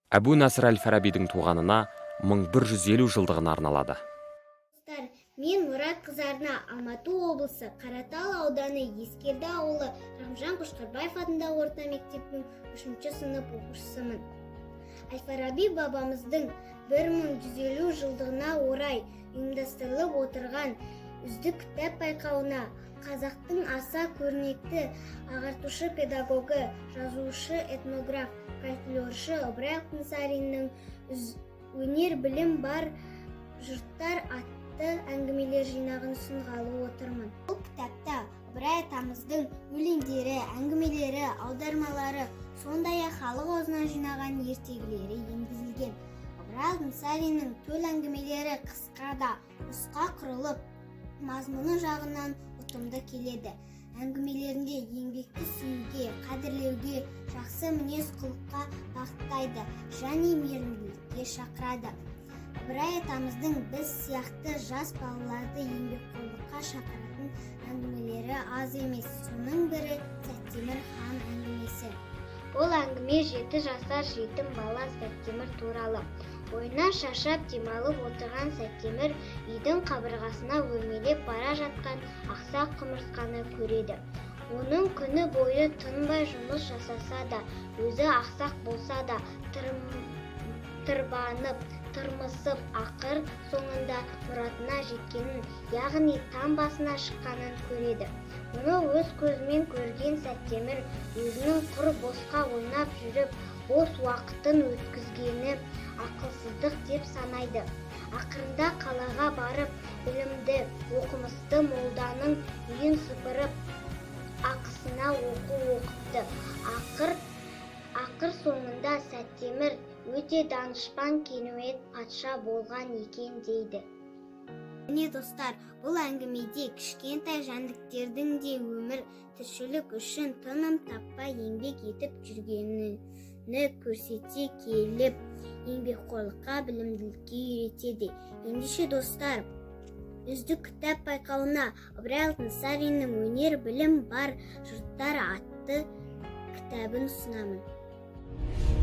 Әбу Насыр әл-Фарабидің туғанына 1150 жылдығына арналады. Мен Мұрат Қызарына, Алматы облысы Қаратал ауданы Ескерді ауылы Рахымжан Қошқарбаев атындағы орта мектептің 3-ші сынып оқушысымын. Әл-Фараби бабамыздың 1150 жылдығына орай ұйымдастырылып отырған үздік кітап байқауына қазақтың аса көрнекті ағартушы педагогі, жазушы, этнограф, фольклоршы Ыбырай Алтынсариннің өнер білім бар жұрттар атты әңгімелер жинағын ұсынғалы отырмын. Бұл кітапта Ыбырай атамыздың өлеңдері, әңгімелері, аудармалары, сондай-ақ халық аузынан жинаған ертегілері енгізілген. Ыбырай Алтынсариннің төл әңгімелері қысқа да нұсқа құрылып, мазмұны жағынан ұтымды келеді. Әңгімелерінде еңбекті сүюге, қадірлеуге, жақсы мінез құлыққа бағыттайды және мейірімділікке шақырады. Ыбырай атамыздың біз сияқты жас балаларды еңбекқорлыққа шақыратын әңгімелері аз емес. Соның бірі Сәттемір хан әңгімесі. Ол әңгіме 7 жасар жетім бала Сәттемір туралы. Ойнан шаршап демалып отырған Сәттемір үйдің қабырғасына өрмелеп бара жатқан ақсақ құмырсқаны көреді. Оның күні бойы тынбай жұмыс жасаса да, өзі ақсақ болса да, тырбанып, тырмысып, ақыр соңында мұратына жеткенін, яғни там басына шыққанын көреді. Мұны өз көзімен көрген Сәттемір өзінің құр босқа ойнап жүріп, бос уақытын өткізгені ақылсыздық деп санайды. Ақырында қалаға барып, білімді, оқымысты молданың үйін сыпырып, ақысына оқу оқыпты. Ақыр соңында Сәттемір өте данышпан керемет патша болған екен дейді. Міне достар, бұл әңгімеде кішкентай жәндіктердің де өмір тіршілік үшін тыным таппай еңбек етіп жүргенін көрсете келіп, еңбекқорлыққа, білімділікке үйретеді. Ендеше достар, үздік кітап байқауына Ыбырай Алтынсариннің өнер білім бар жұрттар атты кітабын ұсынамын.